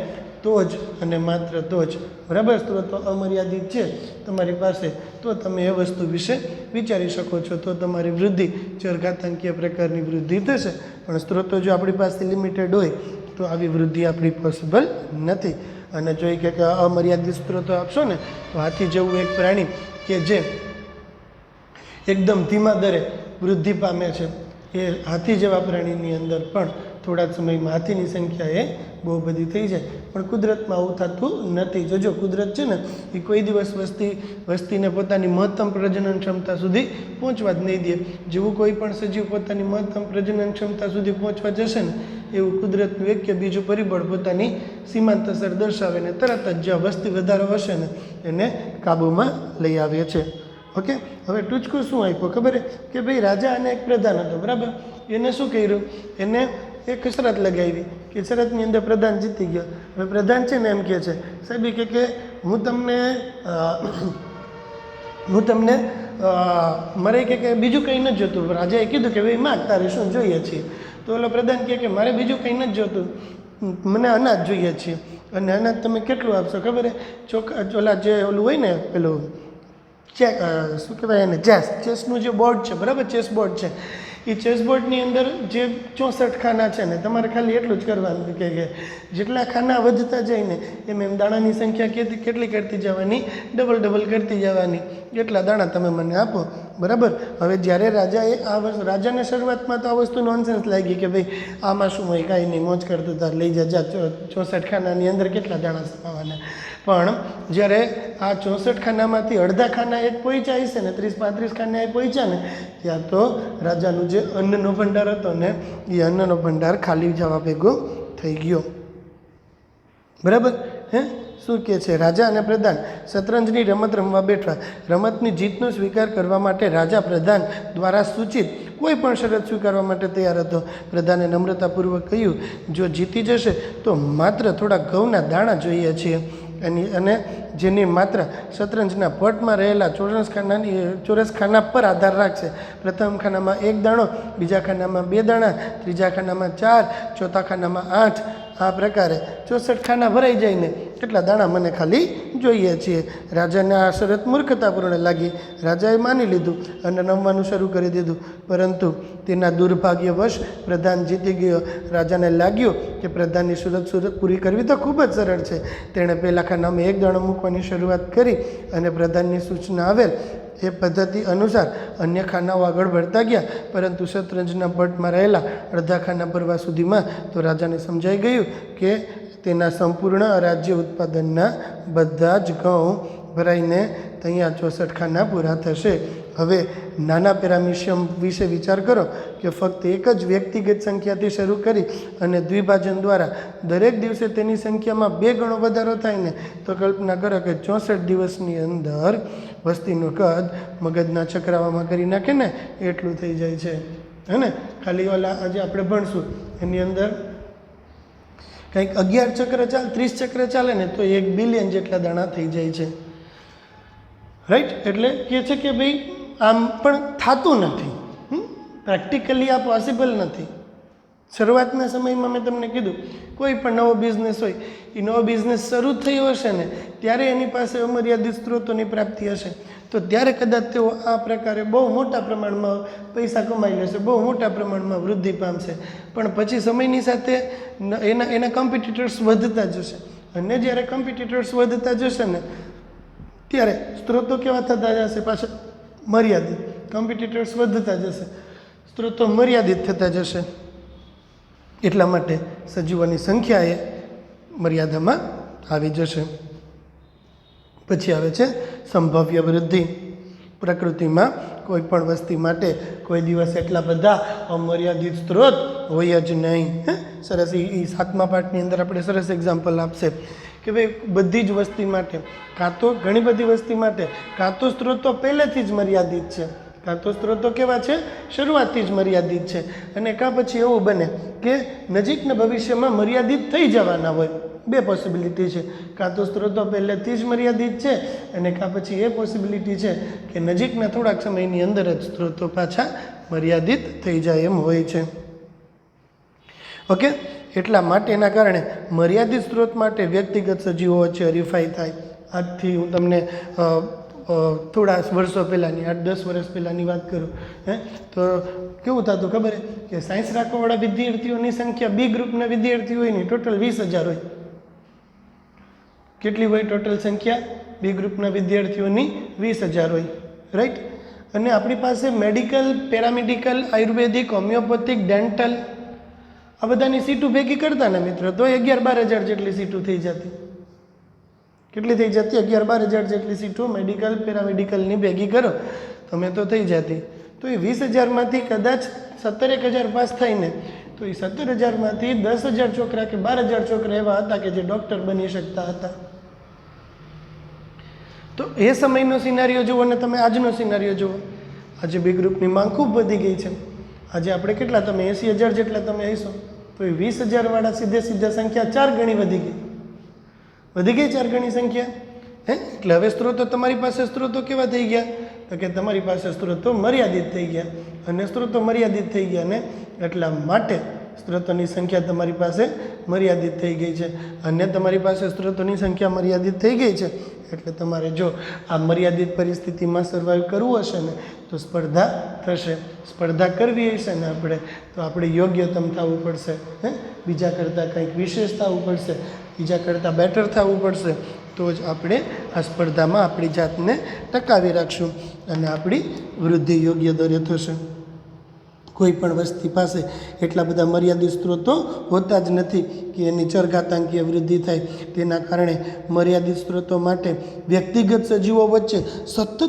તો જ અને માત્ર તો જ. બરાબર. સ્ત્રોતો અમર્યાદિત છે તમારી પાસે તો તમે એ વસ્તુ વિશે વિચારી શકો છો, તો તમારી વૃદ્ધિ ચરઘાતાંકીય પ્રકારની વૃદ્ધિ થશે. પણ સ્ત્રોતો જો આપણી પાસે લિમિટેડ હોય તો આવી વૃદ્ધિ આપણી પોસિબલ નથી. અને જો કે અમર્યાદિત સ્ત્રોતો આપશો ને તો હાથી જેવું એક પ્રાણી કે જે એકદમ ધીમા દરે વૃદ્ધિ પામે છે એ હાથી જેવા પ્રાણીની અંદર પણ થોડા જ સમયમાં હાથીની સંખ્યા એ બહુ બધી થઈ જાય. પણ કુદરતમાં આવું થતું નથી. જોજો, કુદરત છે ને એ કોઈ દિવસ વસ્તીને પોતાની મહત્તમ પ્રજનન ક્ષમતા સુધી પહોંચવા જ નહીં દે. જેવું કોઈ પણ સજીવ પોતાની મહત્તમ પ્રજનન ક્ષમતા સુધી પહોંચવા જશે ને એવું કુદરતનું એક કે બીજું પરિબળ પોતાની સીમાંત અસર દર્શાવે ને તરત જ જ્યાં વસ્તી વધારો હશે ને એને કાબૂમાં લઈ આવે છે. ઓકે, હવે ટૂચકું શું આપ્યું ખબર કે ભાઈ રાજા અને એક પ્રધાન હતો. બરાબર. એને શું કર્યું? એને એક શરત લગાવી કે શરતની અંદર પ્રધાન જીતી ગયો. હવે પ્રધાન છે ને એમ કહે છે, સાહેબ કે હું તમને મારે કે બીજું કંઈ નથી જોતું. રાજાએ કીધું કે ભાઈ માગ, તારે શું જોઈએ છીએ? તો ઓલો પ્રધાન કહે કે મારે બીજું કંઈ નથી જોતું, મને અનાજ જોઈએ છીએ. અને અનાજ તમે કેટલું આપશો ખબર? ઓલા જે ઓલું હોય ને પેલું શું કહેવાય એને, ચેસનું જે બોર્ડ છે, બરાબર, ચેસ બોર્ડ છે, એ ચેસ બોર્ડની અંદર જે 64 ખાના છે ને તમારે ખાલી એટલું જ કરવાનું કે જેટલા ખાના વધતા જાય ને એમ દાણાની સંખ્યા કેટલી કરતી જવાની? ડબલ કરતી જવાની. એટલા દાણા તમે મને આપો. બરાબર. હવે જ્યારે રાજાએ રાજાને શરૂઆતમાં તો આ વસ્તુ નોનસેન્સ લાગી કે ભાઈ આમાં શું હોય, કાંઈ નહીં, મોજ કરતું તાર લઈ જા 64 ખાનાની અંદર કેટલા દાણા સમાવાના. પણ જ્યારે આ 64 ખાનામાંથી અડધા ખાના એક પહોંચ્યા હશે ને 30-35 ખાના એ પહોંચ્યા ને ત્યાં તો રાજાનું જે અન્નનો ભંડાર હતો ને એ અન્નનો ભંડાર ખાલી જવા ભેગો થઈ ગયો. બરાબર. શું કહે છે? રાજા અને પ્રધાન શતરંજની રમત રમવા બેઠા. રમતની જીતનો સ્વીકાર કરવા માટે રાજા પ્રધાન દ્વારા સૂચિત કોઈ પણ શરત સ્વીકારવા માટે તૈયાર હતો. પ્રધાને નમ્રતાપૂર્વક કહ્યું, જો જીતી જશે તો માત્ર થોડા ઘઉંના દાણા જોઈએ છીએ અને જેની માત્ર શતરંજના પટમાં રહેલા ચોરસ ખાના પર આધાર રાખશે. પ્રથમ ખાનામાં 1 દાણો, બીજા ખાનામાં 2 દાણા, ત્રીજા ખાનામાં 4, ચોથા ખાનામાં 8. આ પ્રકારે 64 ખાના ભરાઈ જાય ને એટલા દાણા મને ખાલી જોઈએ છીએ. રાજાને આ શરત મૂર્ખતાપૂર્ણ લાગી. રાજાએ માની લીધું અને રમવાનું શરૂ કરી દીધું. પરંતુ તેના દુર્ભાગ્યવશ પ્રધાન જીતી ગયો. રાજાને લાગ્યું કે પ્રધાનની શરત પૂરી કરવી તો ખૂબ જ સરળ છે. તેણે પહેલા ખાનામાં 1 દાણો મૂકવાની શરૂઆત કરી અને પ્રધાનની સૂચના આવેલ એ પદ્ધતિ અનુસાર અન્ય ખાનાઓ આગળ વધતા ગયા. પરંતુ શતરંજના પટમાં રહેલા અડધા ખાના ભરવા સુધીમાં તો રાજાને સમજાઈ ગયું કે તેના સંપૂર્ણ રાજ્ય ઉત્પાદનના બધા જ ઘઉં ભરાઈને ત્યાં 64 ખાના પૂરા થશે. હવે નાના પેરામિશિયમ વિશે વિચાર કરો કે ફક્ત એક જ વ્યક્તિગત સંખ્યાથી શરૂ કરી અને દ્વિભાજન દ્વારા દરેક દિવસે તેની સંખ્યામાં 2 ગણો વધારો થાય ને તો કલ્પના કરો કે 64 દિવસની અંદર વસ્તીનું કદ મગજના ચક્રાવામાં કરી નાખે ને એટલું થઈ જાય છે. હે ને ખાલી ઓલા આજે આપણે ભણશું એની અંદર કંઈક 11 ચક્ર 30 ચક્ર ચાલે ને તો 1 બિલિયન જેટલા દાણા થઈ જાય છે. રાઈટ? એટલે કહે છે કે ભાઈ આમ પણ થતું નથી. પ્રેક્ટિકલી આ પોસિબલ નથી. શરૂઆતના સમયમાં મેં તમને કીધું કોઈ પણ નવો બિઝનેસ હોય એ નવો બિઝનેસ શરૂ થયો હશે ને ત્યારે એની પાસે અમર્યાદિત સ્ત્રોતોની પ્રાપ્તિ હશે તો ત્યારે કદાચ તેઓ આ પ્રકારે બહુ મોટા પ્રમાણમાં પૈસા કમાઈ લેશે, બહુ મોટા પ્રમાણમાં વૃદ્ધિ પામશે. પણ પછી સમયની સાથે એના કોમ્પિટિટર્સ વધતા જશે અને જ્યારે કોમ્પિટિટર્સ વધતા જશે ને ત્યારે સ્ત્રોતો કેવા થતા જશે? પાછા મર્યાદિત. કોમ્પિટિટર્સ વધતા જશે, સ્ત્રોતો મર્યાદિત થતા જશે. એટલા માટે સજીવોની સંખ્યા એ મર્યાદામાં આવી જશે. પછી આવે છે સંભવ્ય વૃદ્ધિ. પ્રકૃતિમાં કોઈ પણ વસ્તી માટે કોઈ દિવસ એટલા બધા અમર્યાદિત સ્ત્રોત હોય જ નહીં. સરસ. એ 7મા પાઠની અંદર આપણે સરસ એક્ઝામ્પલ આપશે કે ભાઈ બધી જ વસ્તી માટે કાં તો ઘણી બધી વસ્તી માટે કાં તો સ્ત્રોતો પહેલેથી જ મર્યાદિત છે, કાં તો સ્ત્રોતો કેવા છે? શરૂઆતથી જ મર્યાદિત છે. અને કાં પછી એવું બને કે નજીકના ભવિષ્યમાં મર્યાદિત થઈ જવાના હોય. 2 પોસિબિલિટી છે. કાં તો સ્ત્રોતો પહેલેથી જ મર્યાદિત છે અને કાં પછી એ પોસિબિલિટી છે કે નજીકના થોડાક સમયની અંદર જ સ્ત્રોતો પાછા મર્યાદિત થઈ જાય એમ હોય છે. ઓકે? એટલા માટેના કારણે મર્યાદિત સ્ત્રોત માટે વ્યક્તિગત સજીવો વચ્ચે હરીફાઈ થાય. આજથી હું તમને થોડા વર્ષો પહેલાંની 8-10 વર્ષ પહેલાંની વાત કરું તો કેવું થતું ખબર કે સાયન્સ રાખવાવાળા વિદ્યાર્થીઓની સંખ્યા બી ગ્રુપના વિદ્યાર્થીઓ હોય ને ટોટલ 20,000 હોય. કેટલી હોય ટોટલ સંખ્યા? બી ગ્રુપના વિદ્યાર્થીઓની 20,000 હોય. રાઈટ? અને આપણી પાસે મેડિકલ, પેરામેડિકલ, આયુર્વેદિક, હોમિયોપેથિક, ડેન્ટલ આ બધાની સીટો ભેગી કરતા ને મિત્રો તો 11-12,000 જેટલી સીટો થઈ જતી. કેટલી થઈ જતી? 11-12,000 જેટલી સીટો મેડિકલ, પેરામેડિકલની ભેગી કરો તમે તો થઈ જતી. તો એ 20,000માંથી કદાચ 17,000 પાસ થાય ને તો એ 17,000માંથી 10,000 છોકરા કે 12,000 છોકરા એવા હતા કે જે ડૉક્ટર બની શકતા હતા. તો એ સમયનો સિનારીઓ જુઓ અને તમે આજનો સિનારીઓ જુઓ. આજે બી ગ્રુપની માંગ ખૂબ વધી ગઈ છે. આજે આપણે કેટલા? તમે 80,000 જેટલા તમે હશો તો એ 20,000 વાળા સીધે સંખ્યા 4 ગણી વધી ગઈ. 4 ગણી સંખ્યા. એટલે હવે સ્ત્રોતો તમારી પાસે સ્ત્રોતો કેવા થઈ ગયા? તો કે તમારી પાસે સ્ત્રોતો મર્યાદિત થઈ ગયા. અને સ્ત્રોતો મર્યાદિત થઈ ગયા ને એટલા માટે સ્ત્રોતોની સંખ્યા તમારી પાસે મર્યાદિત થઈ ગઈ છે. અને તમારી પાસે સ્ત્રોતોની સંખ્યા મર્યાદિત થઈ ગઈ છે એટલે તમારે જો આ મર્યાદિત પરિસ્થિતિમાં સર્વાઈવ કરવું હશે ને તો સ્પર્ધા થશે. સ્પર્ધા કરવી હશે ને તો આપણે યોગ્યતમ થવું પડશે. બીજા કરતાં કંઈક વિશેષ થવું પડશે, બીજા કરતાં બેટર થવું પડશે. તો જ આપણે આ સ્પર્ધામાં આપણી જાતને ટકાવી રાખશું અને આપણી વૃદ્ધિ યોગ્ય દરે થશે. કોઈ પણ વસ્તી પાસે એટલા બધા મર્યાદિત સ્ત્રોતો હોતા જ નથી કે એની ચરઘાતાંકીય વૃદ્ધિ થાય. તેના કારણે મર્યાદિત સ્ત્રોતો માટે વ્યક્તિગત સજીવો વચ્ચે સતત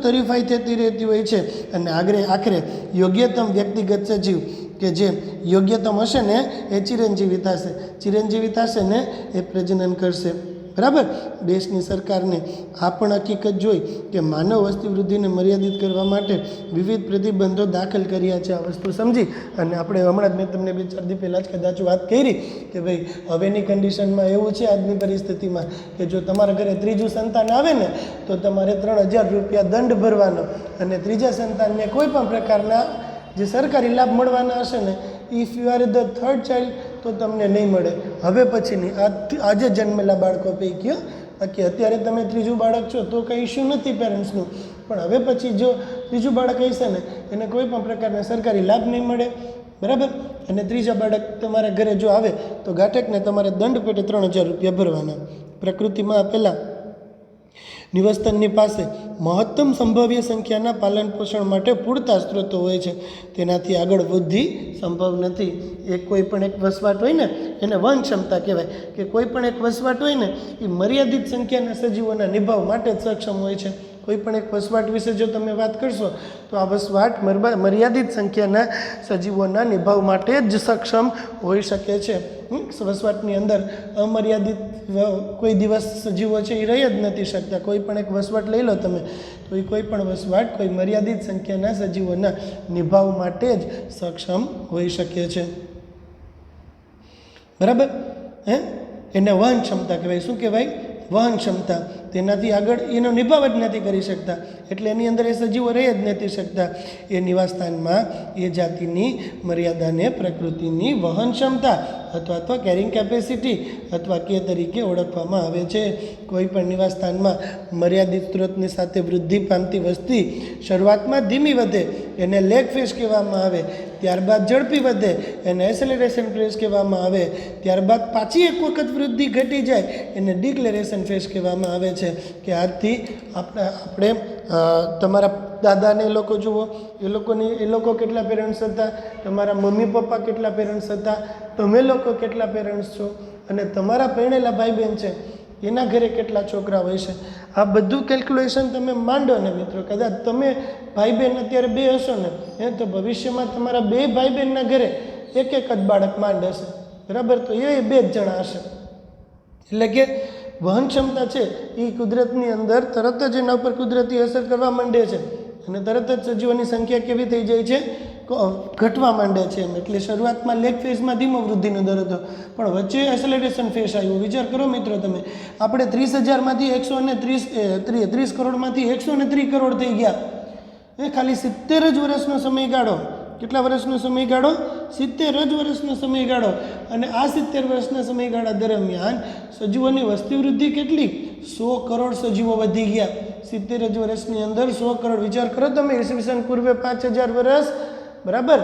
હરીફાઈ થતી રહેતી હોય છે. અને આખરે યોગ્યતમ વ્યક્તિગત સજીવ કે જે યોગ્યતમ હશે ને એ ચિરંજીવી થશે. ચિરંજીવી થશે ને એ પ્રજનન કરશે. બરાબર. દેશની સરકારને આ પણ હકીકત જોઈ કે માનવ વસ્તી વૃદ્ધિને મર્યાદિત કરવા માટે વિવિધ પ્રતિબંધો દાખલ કર્યા છે. આ વસ્તુ સમજી અને આપણે હમણાં જ મેં તમને 2-4 દી પહેલાં જ કદાચ વાત કરી કે ભાઈ હવેની કન્ડિશનમાં એવું છે આજની પરિસ્થિતિમાં કે જો તમારા ઘરે ત્રીજું સંતાન આવે ને તો તમારે 3,000 રૂપિયા દંડ ભરવાનો અને ત્રીજા સંતાનને કોઈ પણ પ્રકારના જે સરકારી લાભ મળવાના હશે ને, if you are the third child તો તમને નહીં મળે. હવે પછીની આજે જન્મેલા બાળકો પૈકી, બાકી અત્યારે તમે ત્રીજું બાળક છો તો કંઈ ઇશ્યુ નથી પેરેન્ટ્સનું, પણ હવે પછી જો ત્રીજું બાળક હશે ને એને કોઈ પણ પ્રકારના સરકારી લાભ નહીં મળે. બરાબર. અને ત્રીજા બાળક તમારા ઘરે જો આવે તો ગાંઠકને તમારે દંડ પેટે 3,000 રૂપિયા ભરવાના. પ્રકૃતિમાં આપેલા નિવસ્તનની પાસે મહત્તમ સંભવ્ય સંખ્યાના પાલન પોષણ માટે પૂરતા સ્ત્રોતો હોય છે. તેનાથી આગળ વૃદ્ધિ સંભવ નથી. કોઈ પણ એક વસવાટ હોય ને એને વહન ક્ષમતા કહેવાય કે કોઈ પણ એક વસવાટ હોય ને એ મર્યાદિત સંખ્યાના સજીવોના નિભાવ માટે જ સક્ષમ હોય છે. કોઈ પણ એક વસવાટ વિશે જો તમે વાત કરશો તો આ વસવાટ મર્યાદિત સંખ્યાના સજીવોના નિભાવ માટે જ સક્ષમ હોઈ શકે છે. વસવાટની અંદર અમર્યાદિત કોઈ દિવસ સજીવો છે એ રહી જ નથી શકતા. કોઈ પણ એક વસવાટ લઈ લો તમે તો એ કોઈ પણ વસવાટ કોઈ મર્યાદિત સંખ્યાના સજીવોના નિભાવ માટે જ સક્ષમ હોઈ શકે છે. બરાબર. એને વહન ક્ષમતા કહેવાય. શું કહેવાય? વહન ક્ષમતા. તેનાથી આગળ એનો નિભાવ જ નથી કરી શકતા, એટલે એની અંદર એ સજીવો રહી જ નથી શકતા. એ નિવાસસ્થાનમાં એ જાતિની મર્યાદાને પ્રકૃતિની વહન ક્ષમતા અથવા કેરિંગ કેપેસિટી અથવા કે તરીકે ઓળખવામાં આવે છે. કોઈ પણ નિવાસસ્થાનમાં મર્યાદિત સ્ત્રોતની સાથે વૃદ્ધિ પામતી વસ્તી શરૂઆતમાં ધીમી વધે એને લેગ ફેસ કહેવામાં આવે, ત્યારબાદ ઝડપી વધે એને એસેલરેશન ફેસ કહેવામાં આવે, ત્યારબાદ પાછી એક વખત વૃદ્ધિ ઘટી જાય એને ડિક્લેરેશન ફેસ કહેવામાં આવે છે. કે આજથી આપણે તમારા દાદાને એ લોકો જુઓ, એ લોકો કેટલા પેરેન્ટ્સ હતા, તમારા મમ્મી પપ્પા કેટલા પેરેન્ટ્સ હતા, તમે લોકો કેટલા પેરેન્ટ્સ છો, અને તમારા પરણેલા ભાઈ બહેન છે એના ઘરે કેટલા છોકરા હોય છે. આ બધું કેલ્ક્યુલેશન તમે માંડો ને મિત્રો, કદાચ તમે ભાઈ બહેન અત્યારે 2 હશો ને તો ભવિષ્યમાં તમારા 2 ભાઈ બહેનના ઘરે એક જ બાળક માંડ હશે. બરાબર. તો એ 2 જ જણા હશે. એટલે કે વહન ક્ષમતા છે એ કુદરતની અંદર તરત જ એના ઉપર કુદરતી અસર કરવા માંડે છે અને તરત જ સજીવોની સંખ્યા કેવી થઈ જાય છે? ઘટવા માંડે છે. એટલે શરૂઆતમાં લેગ ફેઝમાં ધીમો વૃદ્ધિનો દર હતો, પણ વચ્ચે એસેલરેશન ફેઝ આવ્યો. વિચાર કરો મિત્રો તમે, આપણે 30,000માંથી 130 કરોડમાંથી 103 કરોડ થઈ ગયા. ખાલી 70 જ વર્ષનો સમયગાળો. કેટલા વર્ષનો સમયગાળો? 70 જ વર્ષનો સમયગાળો. અને આ 70 વર્ષના સમયગાળા દરમિયાન સજીવોની વસ્તી વૃદ્ધિ કેટલી? 100 કરોડ સજીવો વધી ગયા 70 જ વર્ષની અંદર. 100 કરોડ. વિચાર કરો તમે, ઈસવીસન પૂર્વે 5,000 વર્ષ. બરાબર.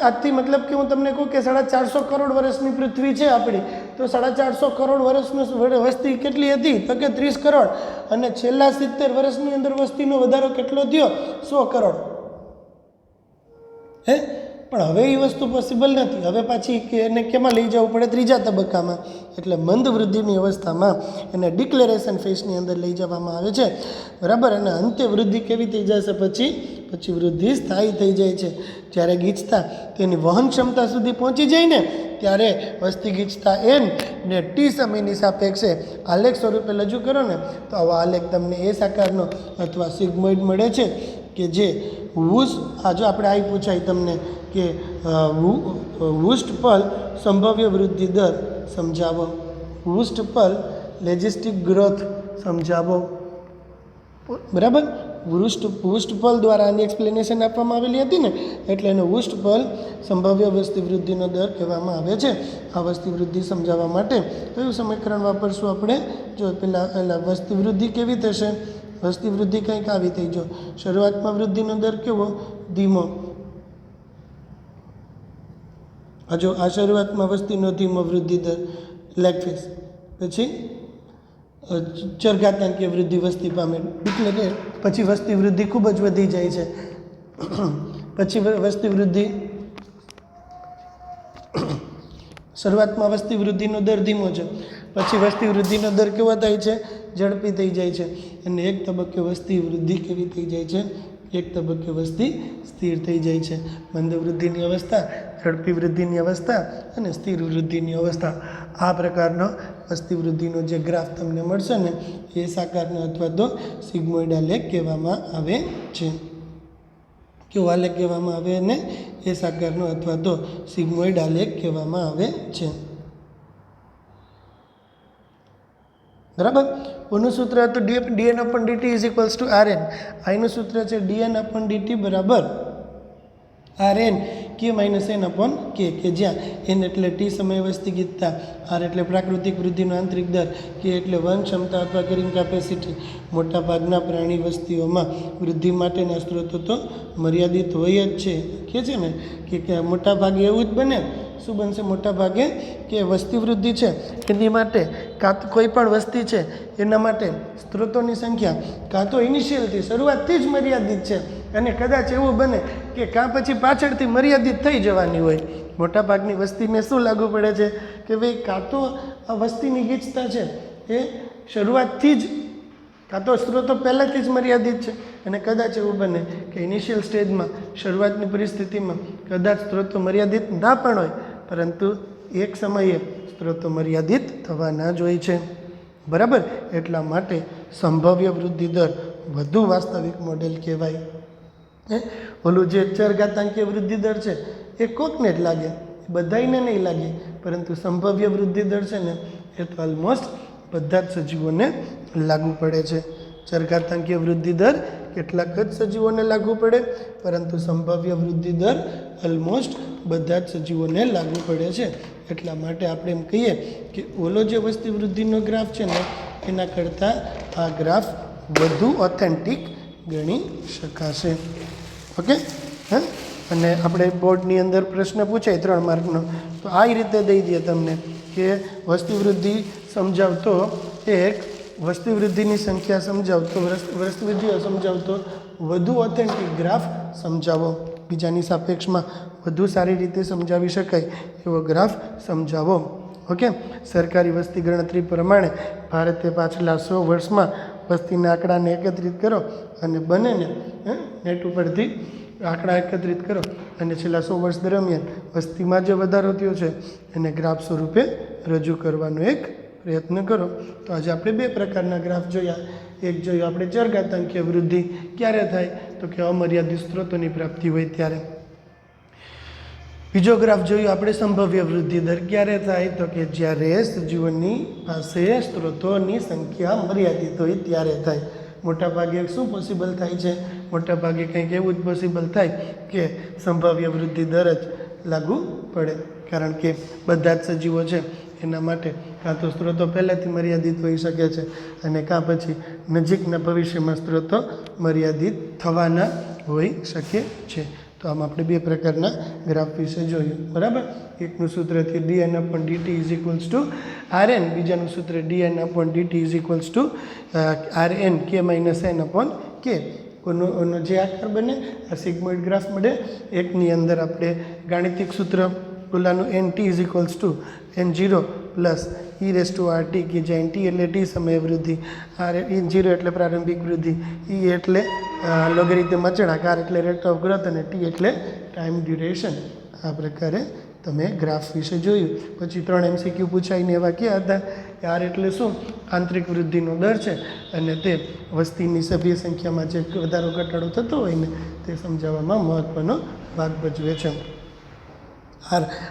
આજથી મતલબ કે હું તમને કહું કે 450 કરોડ વર્ષની પૃથ્વી છે આપણી, તો 450 કરોડ વર્ષની વસ્તી કેટલી હતી? તો કે 30 કરોડ. અને છેલ્લા 70 વર્ષની અંદર વસ્તીનો વધારો કેટલો થયો? 100 કરોડ. પણ હવે એ વસ્તુ પોસિબલ નથી. હવે પાછી એને કેમાં લઈ જવું પડે? ત્રીજા તબક્કામાં. એટલે મંદ વૃદ્ધિની અવસ્થામાં એને ડિક્લેરેશન ફેઝની અંદર લઈ જવામાં આવે છે. બરાબર. અને અંતે વૃદ્ધિ કેવી થઈ જશે? પછી વૃદ્ધિ સ્થાયી થઈ જાય છે. જ્યારે ગીચતા તેની વહન ક્ષમતા સુધી પહોંચી જાય ને ત્યારે વસ્તી ગીચતા એન ને ટી સમયની સાપેક્ષે આલેખ સ્વરૂપે રજૂ કરો ને તો આવો આલેખ તમને એ સાકારનો અથવા સિગ્મોઇડ મળે છે કે જે જો આપણે આવી પૂછાય તમને કે વૃષ્ટફળ સંભવ્ય વૃદ્ધિ દર સમજાવો, વૃષ્ટફળ લેજિસ્ટિક ગ્રોથ સમજાવો. બરાબર. વૃષ્ટફળ દ્વારા આની એક્સપ્લેનેશન આપવામાં આવેલી હતી ને, એટલે એનો વૃષ્ટફળ સંભાવ્ય વસ્તી વૃદ્ધિનો દર કહેવામાં આવે છે. આ વસ્તી વૃદ્ધિ સમજાવવા માટે કયું સમીકરણ વાપરશું આપણે? જો પહેલાં વસ્તી વૃદ્ધિ કેવી થશે? વસ્તી વૃદ્ધિ કંઈક આવી થઈ. જો શરૂઆતમાં વૃદ્ધિનો દર કેવો? ધીમો. જો આ શરૂઆતમાં વસ્તીનો ધીમો વૃદ્ધિ દર લેગ ફેઝ, પછી ચરઘાતાંકીય વૃદ્ધિ વસ્તી પામે, એટલે કે પછી વસ્તી વૃદ્ધિ ખૂબ જ વધી જાય છે. પછી વસ્તી વૃદ્ધિ શરૂઆતમાં વસ્તી વૃદ્ધિનો દર ધીમો છે, પછી વસ્તી વૃદ્ધિનો દર કેવો થાય છે? ઝડપી થઈ જાય છે. અને એક તબક્કે વસ્તી વૃદ્ધિ કેવી થઈ જાય છે? એક તબક્કે વસ્તી સ્થિર થઈ જાય છે. મંદ વૃદ્ધિની અવસ્થા, ઝડપી વૃદ્ધિની અવસ્થા અને સ્થિર વૃદ્ધિની અવસ્થા. આ પ્રકારનો વસ્તી વૃદ્ધિનો જે ગ્રાફ તમને મળશે ને એ આકારનો અથવા તો સિગ્મોઇડ આલેખ કહેવામાં આવે છે. કેવો આલેખ કહેવામાં આવે ને એ આકારનો અથવા તો સિગ્મોઇડ આલેખ કહેવામાં આવે છે. બરાબર. ઓનું સૂત્ર હતું dn/dt = Rn. આનું સૂત્ર છે dn/dt બરાબર Rn k - n/k, કે જ્યાં n એટલે t સમય વસ્તી ગીતતા, r એટલે પ્રાકૃતિક વૃદ્ધિનો આંતરિક દર, k એટલે વહન ક્ષમતા અથવા કેરિંગ કેપેસિટી. મોટાભાગના પ્રાણી વસ્તીઓમાં વૃદ્ધિ માટેના સ્ત્રોતો તો મર્યાદિત હોય જ છે. કે છે ને કે મોટાભાગે એવું જ બને. શું બનશે? મોટાભાગે કે વસ્તી વૃદ્ધિ છે એની માટે કાં તો કોઈ પણ વસ્તી છે એના માટે સ્ત્રોતોની સંખ્યા કાં તો ઇનિશિયલથી શરૂઆતથી જ મર્યાદિત છે અને કદાચ એવું બને કે કાં પછી પાછળથી મર્યાદિત થઈ જવાની હોય. મોટાભાગની વસ્તીને શું લાગુ પડે છે કે ભાઈ કાં તો આ વસ્તીની ગીચતા છે એ શરૂઆતથી જ કાં તો સ્ત્રોતો પહેલાંથી જ મર્યાદિત છે અને કદાચ એવું બને કે ઇનિશિયલ સ્ટેજમાં શરૂઆતની પરિસ્થિતિમાં કદાચ સ્ત્રોતો મર્યાદિત ના પણ હોય, પરંતુ એક સમયે સ્ત્રોતો મર્યાદિત થવાના જ હોય છે. બરાબર. એટલા માટે સંભવ્ય વૃદ્ધિ દર વધુ વાસ્તવિક મોડેલ કહેવાય. ઓલું જે ચરઘાતાંકીય વૃદ્ધિ દર છે એ કોકને જ લાગે, બધાને નહીં લાગે, પરંતુ સંભવ્ય વૃદ્ધિ દર છે ને એ તો ઓલમોસ્ટ બધા જ સજીવોને લાગુ પડે છે. ચરઘાતાંકીય વૃદ્ધિ દર કેટલાક જ સજીવોને લાગુ પડે, પરંતુ સંભવ્ય વૃદ્ધિ દર ઓલમોસ્ટ બધા જ સજીવોને લાગુ પડે છે. એટલા માટે આપણે એમ કહીએ કે ઓલો જે વસ્તી વૃદ્ધિનો ગ્રાફ છે ને એના કરતાં આ ગ્રાફ વધુ ઓથેન્ટિક ગણી શકાશે. ઓકે. હા, અને આપણે બોર્ડની અંદર પ્રશ્ન પૂછાય 3 માર્કનો, તો આ રીતે દઈ દઈએ તમને કે વસ્તી વૃદ્ધિ સમજાવતો એક વસ્તી વૃદ્ધિની સંખ્યા સમજાવતો વસ્તી વૃદ્ધિઓ સમજાવતો વધુ ઓથેન્ટિક ગ્રાફ સમજાવો. બીજાની સાપેક્ષમાં વધુ સારી રીતે સમજાવી શકાય એવો ગ્રાફ સમજાવો. ઓકે. સરકારી વસ્તી ગણતરી પ્રમાણે ભારતે પાછલા 100 વર્ષમાં વસ્તીના આંકડાને એકત્રિત કરો અને બંનેને નેટ ઉપરથી આંકડા એકત્રિત કરો અને છેલ્લા 100 વર્ષ દરમિયાન વસ્તીમાં જે વધારો થયો છે એને ગ્રાફ સ્વરૂપે રજૂ કરવાનો એક પ્રયત્ન કરો. તો આજે આપણે 2 પ્રકારના ગ્રાફ જોયા. એક જોયું આપણે ચરઘાતાંકીય વૃદ્ધિ ક્યારે થાય તો કે અમર્યાદિત સ્ત્રોતોની પ્રાપ્તિ હોય ત્યારે. બીજો ગ્રાફ જોયું આપણે સંભવ્ય વૃદ્ધિ દર ક્યારે થાય તો કે જ્યારે સજીવોની પાસે સ્ત્રોતોની સંખ્યા મર્યાદિત હોય ત્યારે થાય. મોટાભાગે શું પોસિબલ થાય છે? મોટાભાગે કંઈક એવું જ પોસિબલ થાય કે સંભાવ્ય વૃદ્ધિ દર જ લાગુ પડે, કારણ કે બધા જ સજીવો છે એના માટે કાં તો સ્ત્રોતો પહેલાંથી મર્યાદિત હોઈ શકે છે અને કાં પછી નજીકના ભવિષ્યમાં સ્ત્રોતો મર્યાદિત થવાના હોઈ શકે છે. તો આમ આપણે 2 પ્રકારના ગ્રાફ વિશે જોયું. બરાબર. એકનું સૂત્રથી dn/dt = Rn, બીજાનું સૂત્ર dn/dt = Rn k - n/k. ઓનો જે આકાર બને આ સિગ્મોઇડ ગ્રાફ મળે. એકની અંદર આપણે ગાણિતિક સૂત્ર ઓલાનું nt = n0 + e⁻rt કે જ્યાં nt એટલે t સમય વૃદ્ધિ, n0 એટલે પ્રારંભિક વૃદ્ધિ, e એટલે લોગેરિધમ અચળાંક, r એટલે રેટ ઓફ ગ્રોથ અને t એટલે ટાઈમ ડ્યુરેશન. આ પ્રકારે તમે ગ્રાફ વિશે જોયું. પછી 3 MCQ પૂછાઈને એવા ક્યાં હતા કે r એટલે શું? આંતરિક વૃદ્ધિનો દર છે અને તે વસ્તીની સભ્ય સંખ્યામાં જે વધારો ઘટાડો થતો હોય ને તે સમજાવવામાં મહત્ત્વનો ભાગ ભજવે છે.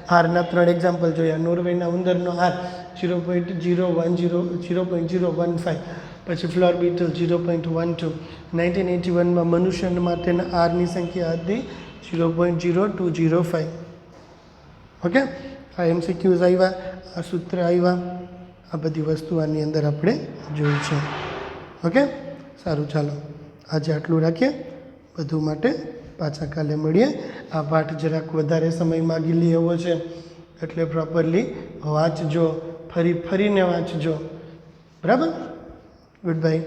આરના 3 એક્ઝામ્પલ જોયા. નોર્વેના ઉંદરનો આર 0.015, પછી ફ્લોર બીટલ 0.12. 1981માં મનુષ્ય માટેના આરની સંખ્યા હતી 0.0205. ઓકે. આ MCQs આવ્યા, આ સૂત્ર આવ્યા, આ બધી વસ્તુ આની અંદર આપણે જોઈ છે. ઓકે. સારું, ચાલો આજે આટલું રાખીએ. બધું માટે પાછા કાલે મળીએ. આ પાઠ જરાક વધારે સમય માગી લે એવો છે, એટલે પ્રોપરલી વાંચજો, ફરીને વાંચજો. બરાબર. Good bye.